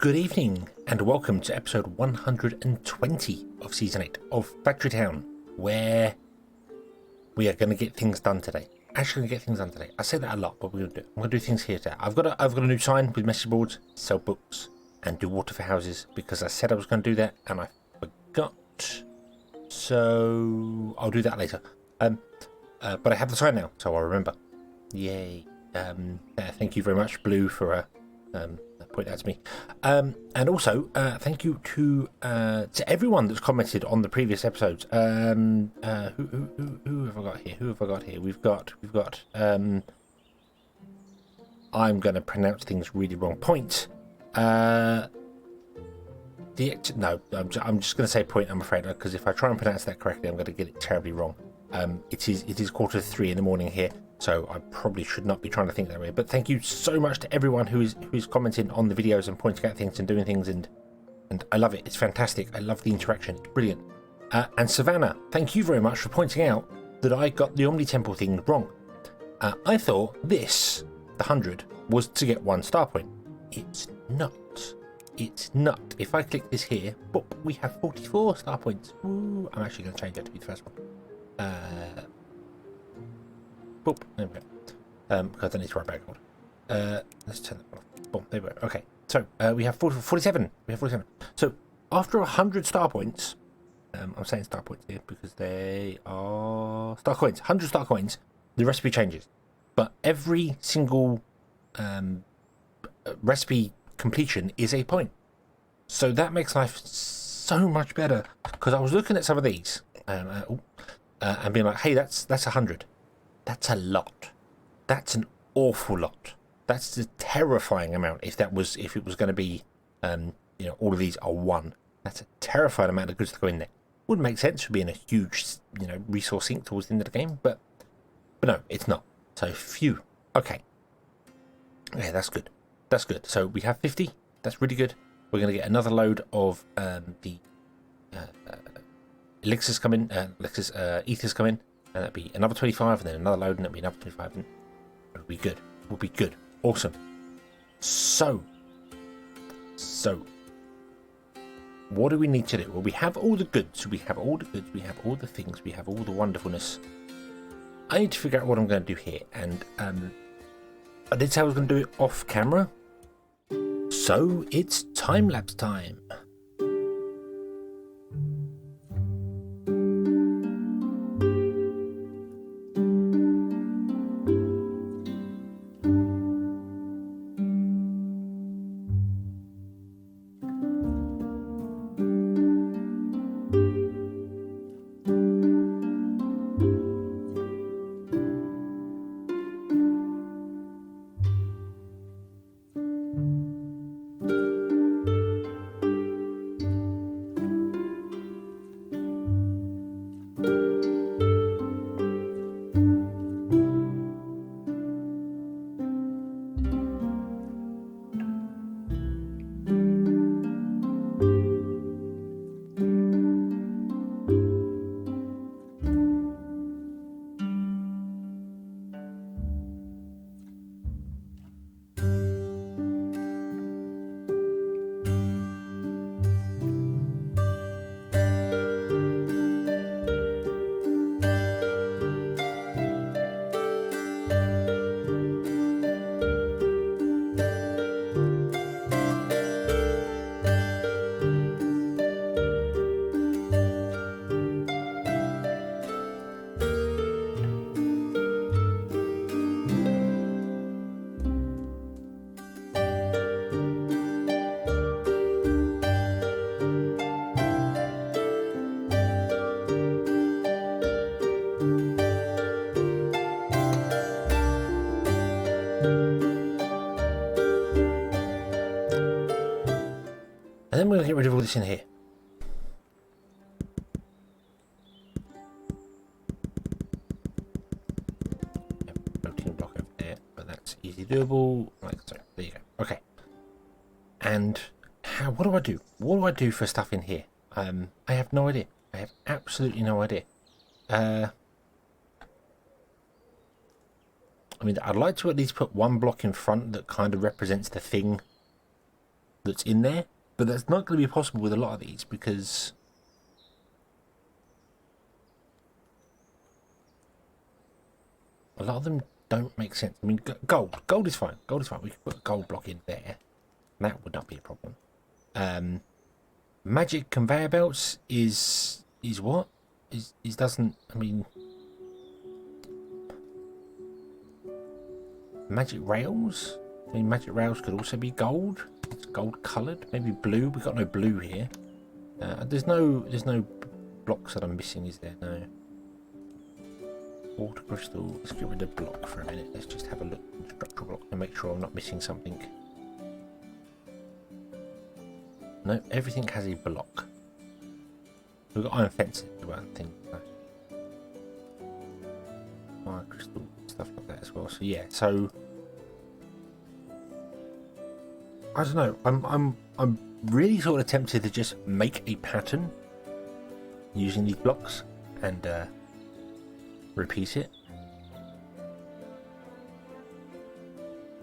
Good evening and welcome to episode 120 of season 8 of Factory Town, where we are going to get things done today. Actually, going to get things done today. I say that a lot, but we're going to do it. I'm going to do things here today. I've got a new sign with message boards, sell books, and do water for houses because I said I was going to do that and I forgot. So I'll do that later. But I have the sign now, so I'll remember. Yay! Thank you very much, Blue, for point that to me. And also, thank you to everyone that's commented on the previous episodes. Who have I got here? Who have I got here? We've got. I'm going to pronounce things really wrong. Point. No, I'm just going to say point. I'm afraid, because if I try and pronounce that correctly, I'm going to get it terribly wrong. It is 2:45 in the morning here. So I probably should not be trying to think that way. But thank you so much to everyone who's commenting on the videos and pointing out things and doing things. And I love it. It's fantastic. I love the interaction. It's brilliant. And Savannah, thank you very much for pointing out that I got the Omnitemple thing wrong. I thought this, the 100, was to get 1 star point. It's not. It's not. If I click this here, boop, we have 44 star points. Ooh, I'm actually going to change that to be the first one. Boop, there we go. Because I need to write back. Let's turn that off. Boom, there we go. Okay, so we have 47. We have 47. So after 100 star points, I'm saying star points here because they are star coins. 100 star coins, the recipe changes. But every single recipe completion is a point. So that makes life so much better. Because I was looking at some of these and being like, hey, that's 100. That's a lot. That's an awful lot. That's a terrifying amount. If it was going to be, all of these are 1. That's a terrifying amount of goods to go in there. Wouldn't make sense for being a huge, resource sink towards the end of the game, but no, it's not. So phew. Okay. Yeah, that's good. That's good. So we have 50. That's really good. We're going to get another load of the elixirs come in. Ethers come in. And that'd be another 25, and then another load, and that'd be another 25, and it'll be good. We'll be good. Awesome. So, what do we need to do? Well, we have all the goods. We have all the goods. We have all the things. We have all the wonderfulness. I need to figure out what I'm going to do here, and I did say I was going to do it off camera. So it's time-lapse time. And then we're going to get rid of all this in here. Floating block over there, but that's easy doable. Like so. There you go. Okay. And what do I do? What do I do for stuff in here? I have no idea. I have absolutely no idea. I mean, I'd like to at least put one block in front that kind of represents the thing that's in there, but that's not going to be possible with a lot of these because a lot of them don't make sense. I mean, gold is fine. Gold is fine. We could put a gold block in there. That would not be a problem. Magic conveyor belts is what? Is doesn't, I mean, magic rails? I mean, magic rails could also be gold. It's gold coloured, maybe blue. We've got no blue here. There's no blocks that I'm missing, is there? No. Water crystal. Let's get rid of block for a minute. Let's just have a look at structural block and make sure I'm not missing something. No, everything has a block. We've got iron fences as well, I think. Fire crystal, stuff like that as well. So yeah, so I don't know. I'm really sort of tempted to just make a pattern using these blocks and repeat it,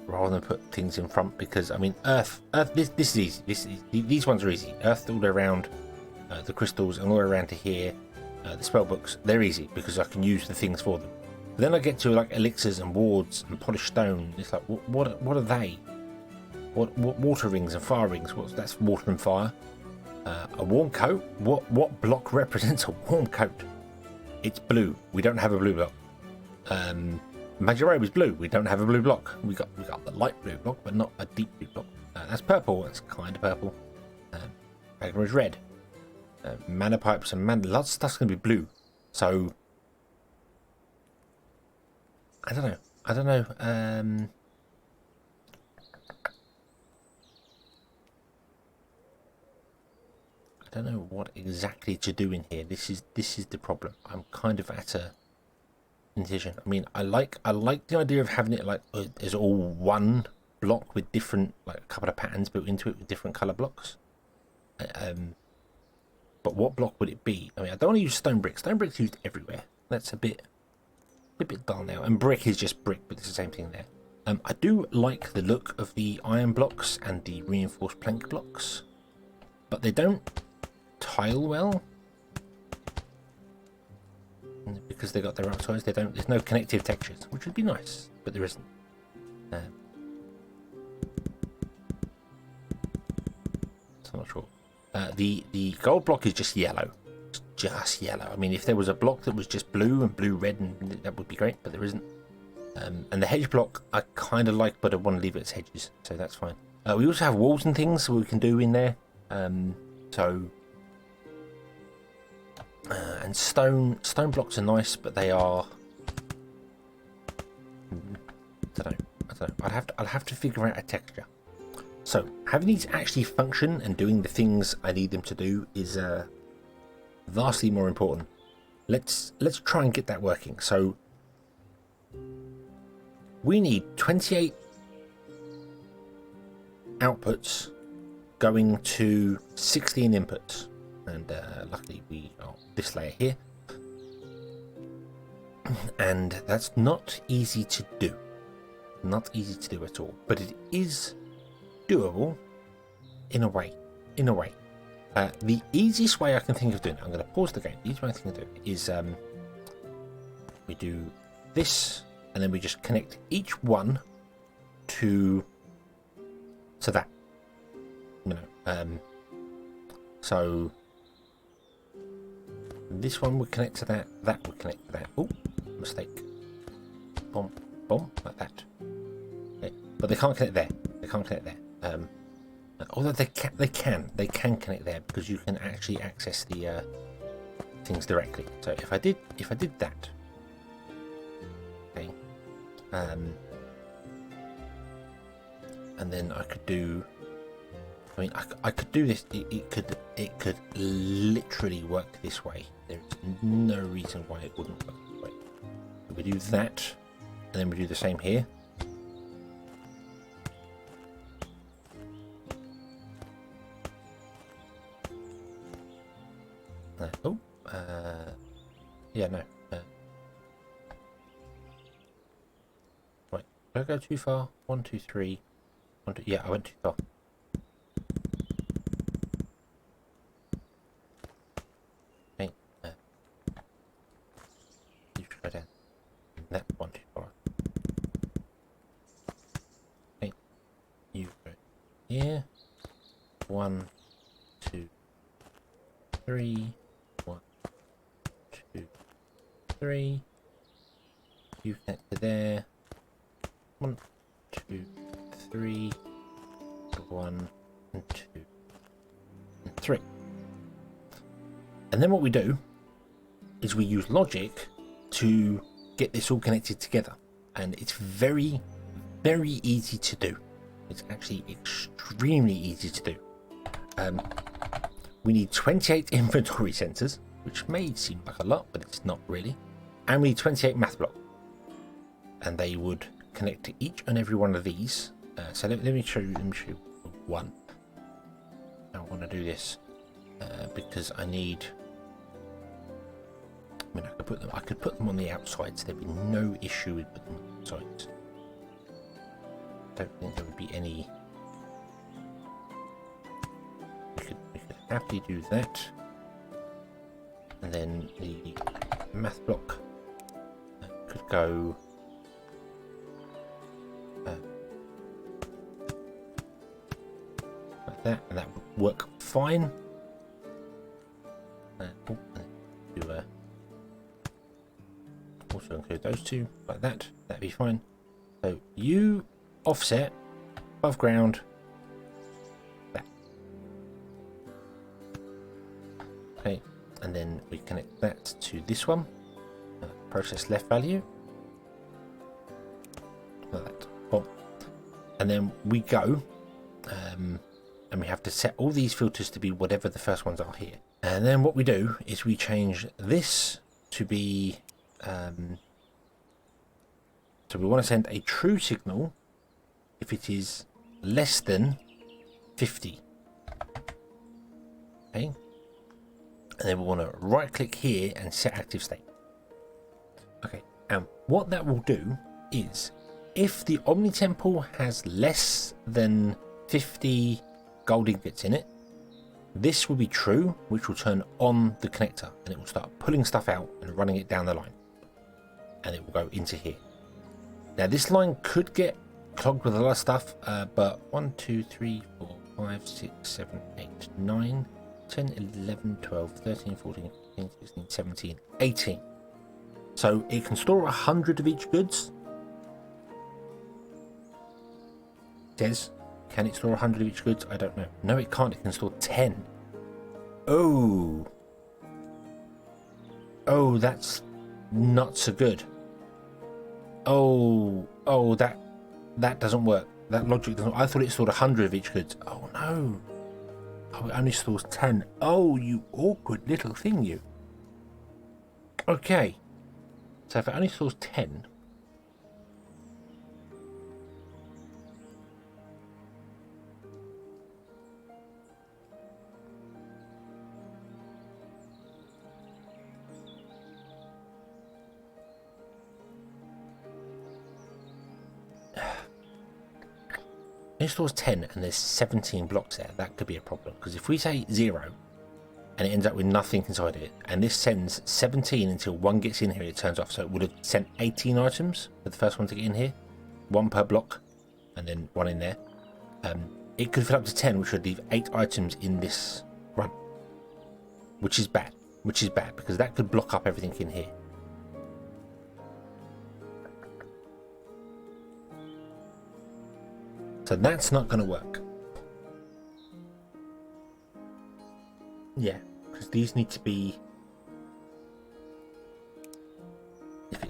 rather than put things in front, because I mean earth this is easy. These ones are easy. Earth all around the crystals and all around to here, the spell books, they're easy because I can use the things for them. But then I get to like elixirs and wards and polished stone. It's like what are they? What water rings and fire rings? That's water and fire. A warm coat. What block represents a warm coat? It's blue. We don't have a blue block. Magic Robe is blue. We don't have a blue block. We got the light blue block, but not a deep blue block. That's purple. That's kind of purple. Magma is red. Mana pipes and lots of stuff's gonna be blue. So I don't know. I don't know what exactly to do in here. This is the problem. I'm kind of at a indecision. I mean, I like the idea of having it like as all one block with different, like a couple of patterns built into it with different color blocks. But what block would it be? I mean, I don't want to use stone brick. Stone brick's used everywhere. That's a bit dull now. And brick is just brick, but it's the same thing there. I do like the look of the iron blocks and the reinforced plank blocks, but they don't tile well because they got their outsides. There's no connective textures, which would be nice, but there isn't. So I'm not sure. The gold block is just yellow. It's just yellow. I mean, if there was a block that was just blue and blue red, and that would be great, but there isn't. And the hedge block I kind of like, but I want to leave it as hedges, so that's fine. We also have walls and things we can do in there. And stone blocks are nice, but they are. I don't know. I'll have to figure out a texture. So having these actually function and doing the things I need them to do is vastly more important. Let's try and get that working. So we need 28 outputs going to 16 inputs, and luckily we are this layer here, and that's not easy to do. Not easy to do at all, but it is doable in a way. The easiest way I can think of doing it, I'm going to pause the game. The easiest way I think of doing it is we do this, and then we just connect each one to that. You know, so this one would connect to that. That would connect to that. Oh, mistake. Boom, boom, like that. Okay. But they can't connect there. They can't connect there. Although they can connect there because you can actually access the things directly. So if I did that, okay, and then I could do. I mean, I could do this. It could literally work this way. There's no reason why it wouldn't work this way. We do that, and then we do the same here. Yeah, no. Right, did I go too far? 1, 2, 3. 1, 2. Yeah, I went too far. here. 1, 2, 3. 1, 2, 3. You connect to there. 1, 2, 3. 1 and 2 and 3. And then what we do is we use logic to get this all connected together, and it's very, very easy to do. It's actually extremely easy to do. We need 28 inventory sensors, which may seem like a lot, but it's not really. And we need 28 math blocks, and they would connect to each and every one of these. So let me show you one. I want to do this because I need. I mean, I could put them on the outside, so there'd be no issue with putting them on the sides. Don't think there would be any. We could happily do that, and then the math block could go. Like that, and that would work fine. Also include those two like that. That'd be fine. So you offset above ground. That. Okay, and then we connect that to this one. Process left value. Like that. Oh. And then we go. And we have to set all these filters to be whatever the first ones are here. And then what we do is we change this to be so we want to send a true signal if it is less than 50. Okay. And then we want to right click here and set active state. Okay. And what that will do is if the Omnitemple has less than 50 gold ingots in it, this will be true, which will turn on the connector, and it will start pulling stuff out and running it down the line, and it will go into here. Now this line could get clogged with a lot of stuff, but 1, 2, 3, 4, 5, 6, 7, 8, 9, 10, 11, 12, 13, 14, 15, 16, 17, 18. So it can store 100 of each goods. It says, can it store 100 of each goods? I don't know. No, it can't. It can store 10. Oh. Oh, that's not so good. Oh, that doesn't work. That logic doesn't. I thought it stored 100 of each goods. Oh no. Oh, it only stores 10. Oh, you awkward little thing, you. Okay. So if it only stores 10. It stores 10 and there's 17 blocks there. That could be a problem, because if we say 0 and it ends up with nothing inside it, and this sends 17 until one gets in here, it turns off. So it would have sent 18 items for the first one to get in here, 1 per block, and then 1 in there. It could fill up to 10, which would leave 8 items in this run, which is bad. Because that could block up everything in here. So that's not going to work. Yeah, because these need to be,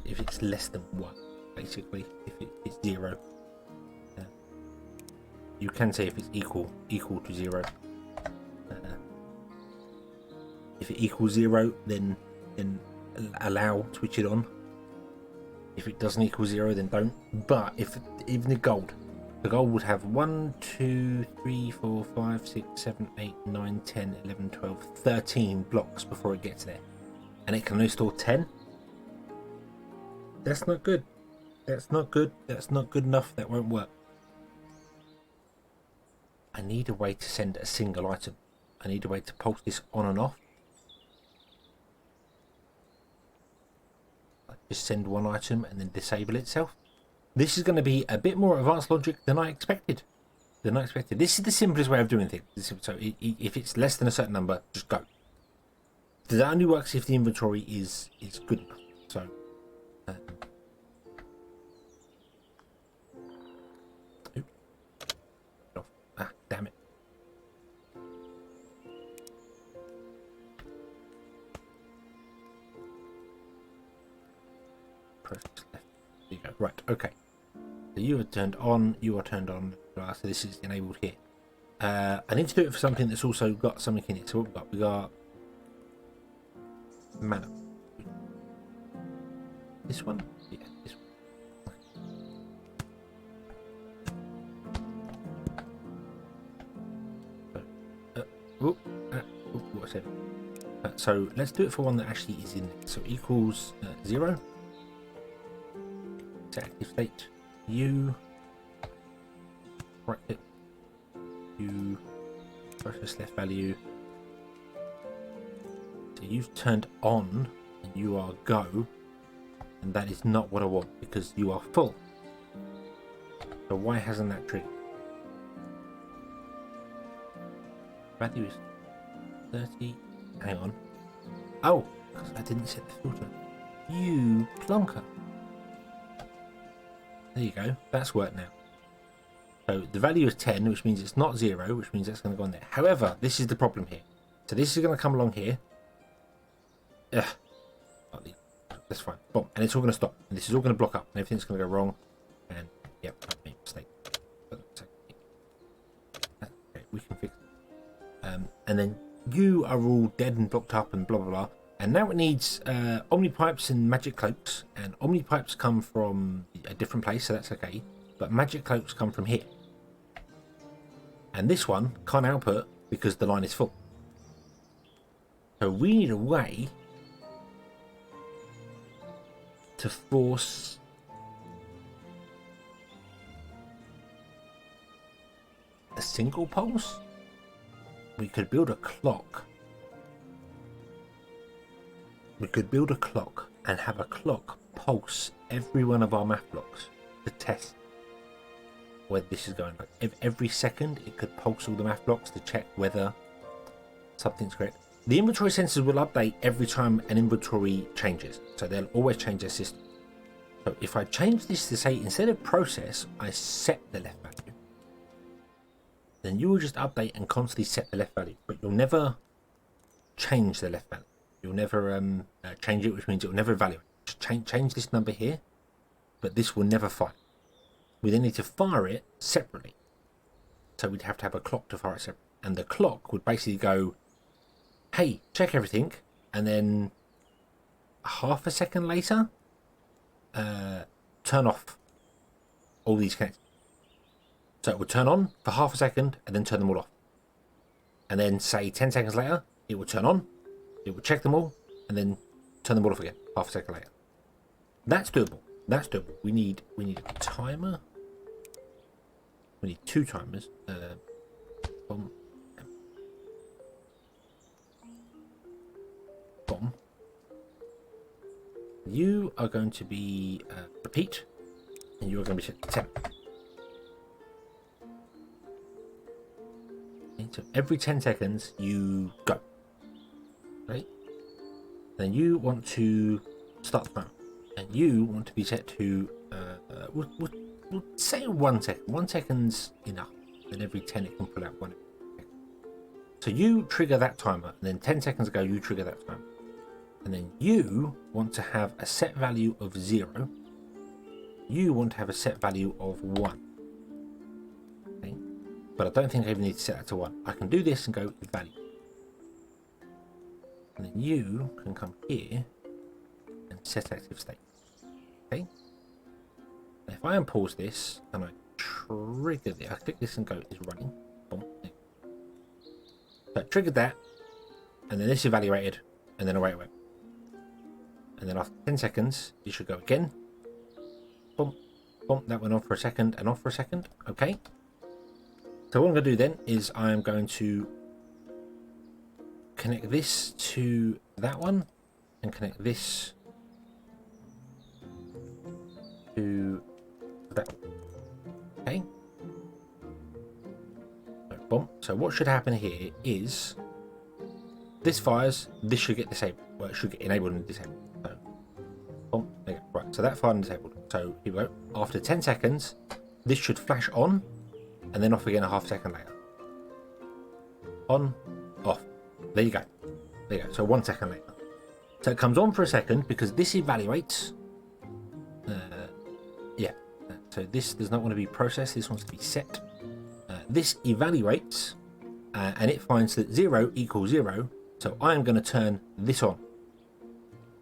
if it's less than 1, basically, if it's 0. You can say if it's equal to 0. If it equals 0, then allow, switch it on. If it doesn't equal 0, then don't. But if even the gold would have 1, 2, 3, 4, 5, 6, 7, 8, 9, 10, 11, 12, 13 blocks before it gets there. And it can only store 10. That's not good. That's not good. That's not good enough. That won't work. I need a way to send a single item. I need a way to pulse this on and off. Just send 1 item and then disable itself. This is going to be a bit more advanced logic than I expected. They're not expected. This is the simplest way of doing things. So if it's less than a certain number, just go. That only works if the inventory is good enough. So damn it. Press left. There you go. Right, okay. So you are turned on, you are turned on. So this is enabled here. I need to do it for something that's also got something in it. So what we got mana. This one? Yeah, this one. What's it? So let's do it for one that actually is in it. So equals 0. It's active state. U. Right click. U. Process left value. So you've turned on and you are go, and that is not what I want because you are full. So why hasn't that triggered? Value is 30. Hang on. Oh, because I didn't set the filter. You plonker. There you go. That's worked now. So the value is 10, which means it's not 0, which means that's going to go on there. However, this is the problem here. So this is going to come along here. Ugh. That's fine. Boom. And it's all going to stop. And this is all going to block up. And everything's going to go wrong. And, yep, I made a mistake. Okay, we can fix it. And then you are all dead and blocked up and blah, blah, blah. And now it needs Omnipipes and Magic Cloaks. And Omnipipes come from a different place, so that's okay. But Magic Cloaks come from here. And this one can't output because the line is full. So we need a way to force a single pulse. We could build a clock. We could build a clock and have a clock pulse every one of our math blocks to test whether this is going right. If every second it could pulse all the math blocks to check whether something's correct. The inventory sensors will update every time an inventory changes, so they'll always change their system. So if I change this to say instead of process, I set the left value, then you will just update and constantly set the left value, but you'll never change the left value. You'll never change it, which means it will never evaluate. Just change this number here, but this will never fire. We then need to fire it separately. So we'd have to have a clock to fire it separately. And the clock would basically go, hey, check everything, and then half a second later, turn off all these connectors. So it would turn on for half a second and then turn them all off. And then say 10 seconds later, it would turn on, it would check them all, and then turn them all off again, half a second later. That's doable. That's doable. We need a timer. We need 2 timers. Bomb. You are going to be repeat, and you are going to be set to 10. Okay, so every 10 seconds you go. Right? Then you want to start the timer, and you want to be set to we'll say 1 second. 1 second's enough. Then every 10 it can pull out 1. So you trigger that timer, and then 10 seconds ago you trigger that timer. And then you want to have a set value of 0. You want to have a set value of 1. Okay? But I don't think I even need to set that to 1. I can do this and go with value. And then you can come here and set active state. Okay? And if I unpause this and I trigger this, I click this and go, it's running. Boom. So I triggered that, and then this evaluated, and then away it went. And then after 10 seconds, you should go again. Boom, boom, that went on for a second and off for a second. Okay. So what I'm going to do then is I'm going to connect this to that one and connect this to that one. Okay. So what should happen here is this fires, this should get disabled. Well, it should get enabled and disabled. So, boom, there you go. Right, so that fired and disabled. So here we go. After 10 seconds, this should flash on and then off again a half second later. On, off. There you go. There you go. So 1 second later. So it comes on for a second because this evaluates. Yeah. So this does not want to be processed. This wants to be set. This evaluates and it finds that 0 equals 0. So I am going to turn this on.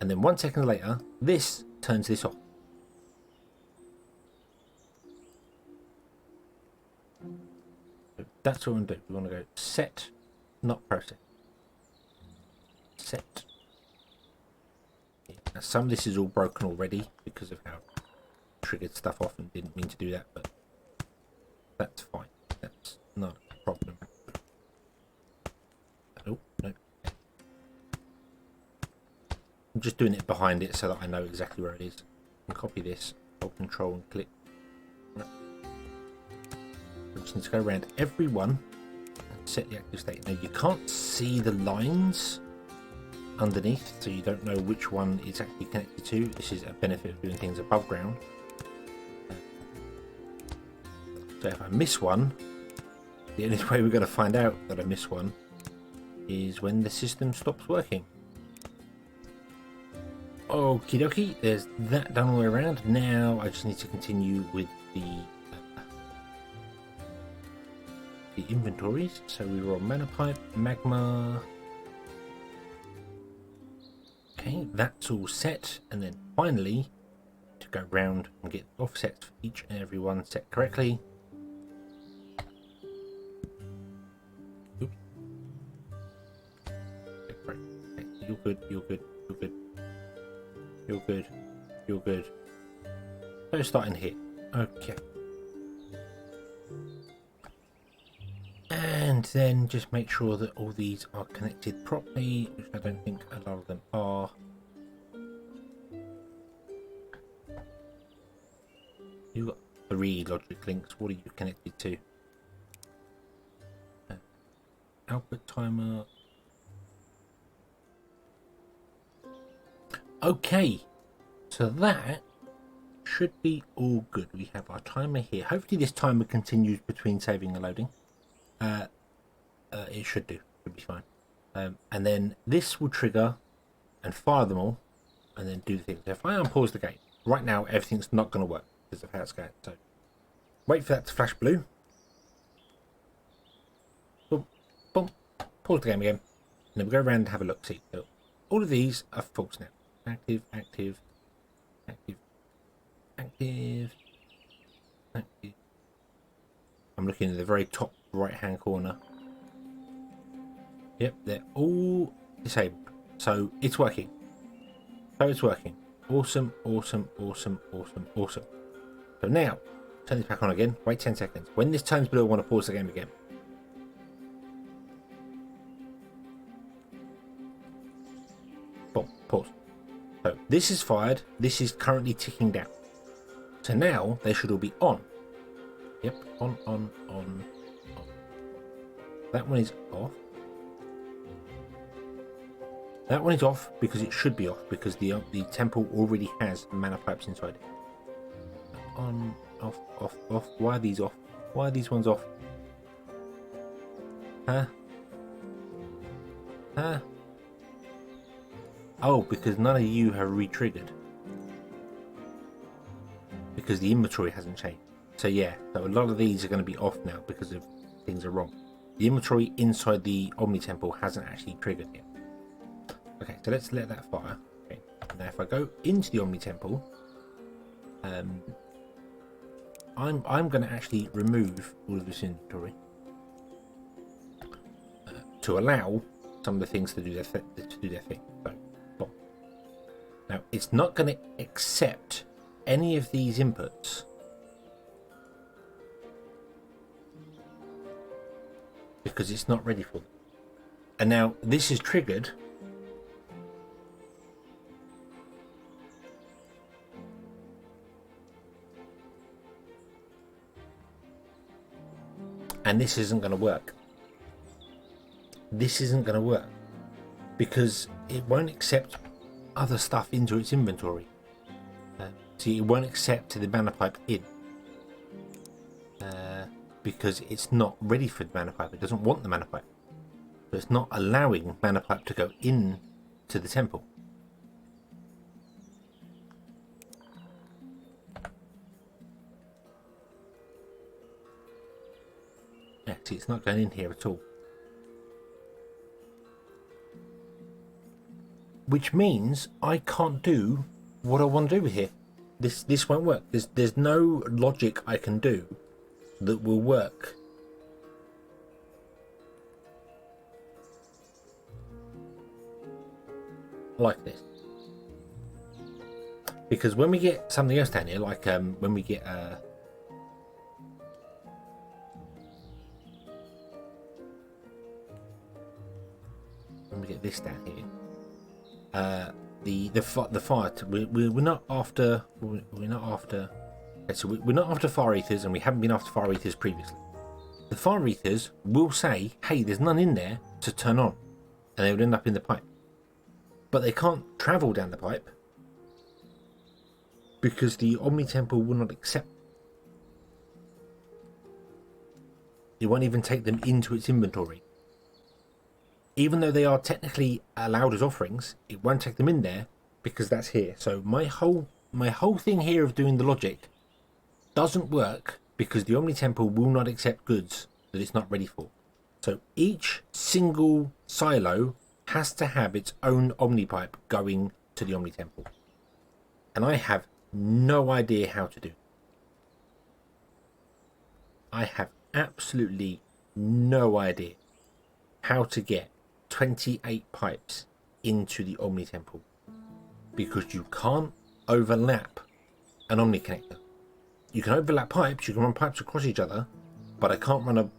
And then 1 second later, this turns this off. So that's what we want to do. We want to go set, not process. Set. Yeah. Now some of this is all broken already because of how I triggered stuff off and didn't mean to do that, but that's fine. That's not a problem. Oh, no. I'm just doing it behind it so that I know exactly where it is. I can copy this, hold control and click. I just need to go around every one and set the active state. Now you can't see the lines underneath, so you don't know which one it's actually connected to. This is a benefit of doing things above ground. So if I miss one, the only way we're going to find out that I miss one is when the system stops working. Okie dokie, there's that done all the way around. Now I just need to continue with the inventories. So we were on mana pipe, magma. Okay, that's all set, and then finally to go round and get offsets for each and every one set correctly. Oops. Okay, you're good, you're good, you're good. You're good. You're good. So starting here. Okay. And then just make sure that all these are connected properly, which I don't think a lot of them are. You've got 3 logic links. What are you connected to? Output timer. Okay, so that should be all good. We have our timer here. Hopefully this timer continues between saving and loading. It should do. Should be fine. And then this will trigger and fire them all and then do the thing. So if I unpause the game, right now everything's not going to work because of how it's going. So wait for that to flash blue. Boom, boom. Pause the game again. And then we'll go around and have a look. See, so all of these are false now. Active, active, active, active, active. I'm looking at the very top right hand corner. Yep, they're all disabled. So it's working. So it's working. Awesome, awesome, awesome, awesome, awesome. So now, turn this back on again. Wait 10 seconds. When this turns blue, I want to pause the game again. Boom, pause. So this is fired. This is currently ticking down. So now they should all be on. Yep, on. That one is off. That one is off because it should be off because the temple already has mana pipes inside it. On, off, off, off. Why are these off? Why are these ones off? Huh? Huh? Oh, because none of you have re-triggered. Because the inventory hasn't changed. So yeah, so a lot of these are going to be off now because of things are wrong. The inventory inside the Omnitemple hasn't actually triggered yet. Okay, so let's let that fire. Okay. Now if I go into the Omnitemple, I'm going to actually remove all of this inventory to allow some of the things to do their thing. So, boom. Now it's not going to accept any of these inputs because it's not ready for them. And now this is triggered. And this isn't going to work. this isn't going to work because it won't accept other stuff into its inventory. See, it won't accept the mana pipe in because it's not ready for the mana pipe. It doesn't want the mana pipe, so it's not allowing mana pipe to go in to the temple. Yeah, see, it's not going in here at all. Which means I can't do what I want to do with here. This won't work. There's no logic I can do that will work. Like this. Because when we get something else down here, like when we get this down here, the fire. We're not after. We're not after. Okay, so we're not after fire ethers, and we haven't been after fire ethers previously. The fire ethers will say, "Hey, there's none in there to turn on," and they would end up in the pipe. But they can't travel down the pipe because the Omnitemple will not accept. It won't even take them into its inventory. Even though they are technically allowed as offerings, it won't take them in there because that's here. So my whole thing here of doing the logic doesn't work because the Omnitemple will not accept goods that it's not ready for. So each single silo has to have its own Omnipipe going to the Omnitemple. And I have no idea how to do. I have absolutely no idea how to get 28 pipes into the Omnitemple because you can't overlap an Omni connector. You can overlap pipes, you can run pipes across each other, but I can't run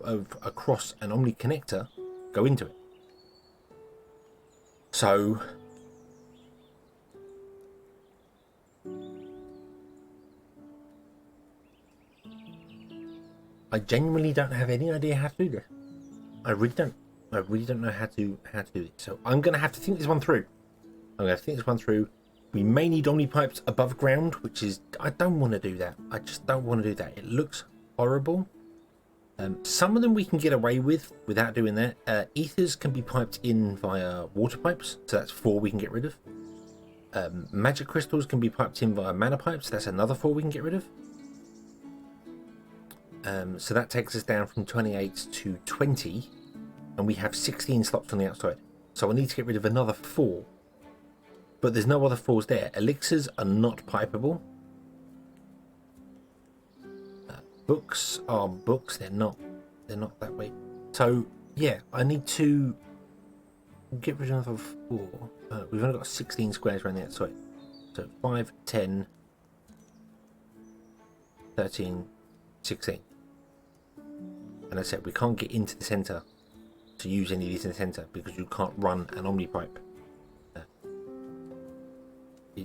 across an Omni connector, go into it. So I genuinely don't have any idea how to do this. I really don't. I really don't know how to do it. So I'm going to have to think this one through. We may need Omni pipes above ground, which is, I don't want to do that. I just don't want to do that. It looks horrible. Some of them we can get away with without doing that. Ethers can be piped in via water pipes, so that's 4 we can get rid of. Magic crystals can be piped in via mana pipes, that's another 4 we can get rid of. So that takes us down from 28 to 20, and we have 16 slots on the outside. So I need to get rid of another 4. But there's no other 4s there. Elixirs are not pipeable. Books are books. They're not that way. So yeah, I need to get rid of another 4. We've only got 16 squares around the outside. So 5, 10, 13, 16. And as I said, we can't get into the center to use any of these in the center because you can't run an Omni pipe.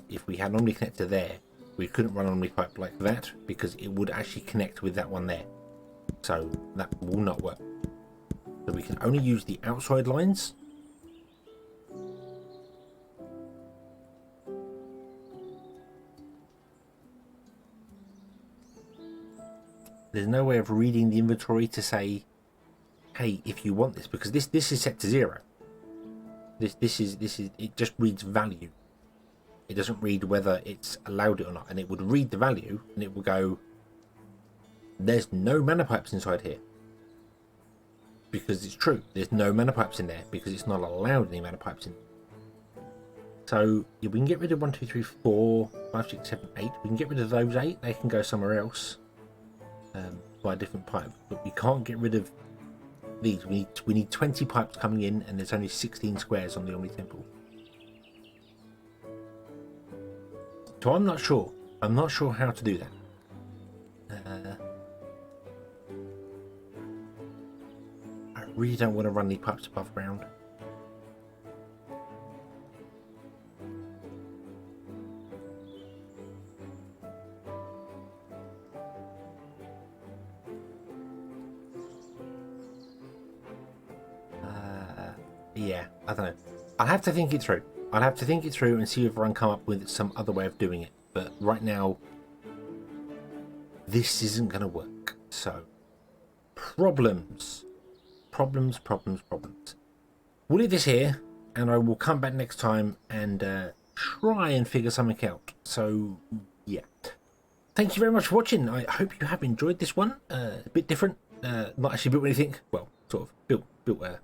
If we had an Omni connector there, we couldn't run an Omni pipe like that because it would actually connect with that one there. So that will not work. So we can only use the outside lines. There's no way of reading the inventory to say, hey, if you want this, because this is set to 0. This is it just reads value. It doesn't read whether it's allowed it or not, and it would read the value and it will go, there's no mana pipes inside here. Because it's true, there's no mana pipes in there because it's not allowed any mana pipes in. So yeah, we can get rid of 1, 2, 3, 4, 5, 6, 7, 8. We can get rid of those 8, they can go somewhere else. By a different pipe, but we can't get rid of these. We need 20 pipes coming in, and there's only 16 squares on the Omnitemple. So I'm not sure how to do that. I really don't want to run these pipes above ground. yeah, I don't know. I'll have to think it through. I'll have to think it through and see if I can come up with some other way of doing it. But right now, this isn't going to work. So, problems. Problems, problems, problems. We'll leave this here, and I will come back next time and try and figure something out. So, yeah. Thank you very much for watching. I hope you have enjoyed this one. A bit different. Not actually built anything. Well, sort of. Built a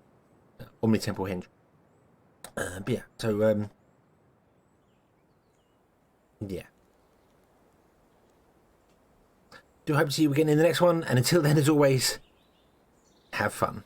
Omnitemple hinge. But yeah, so, yeah. Do hope to see you again in the next one. And until then, as always, have fun.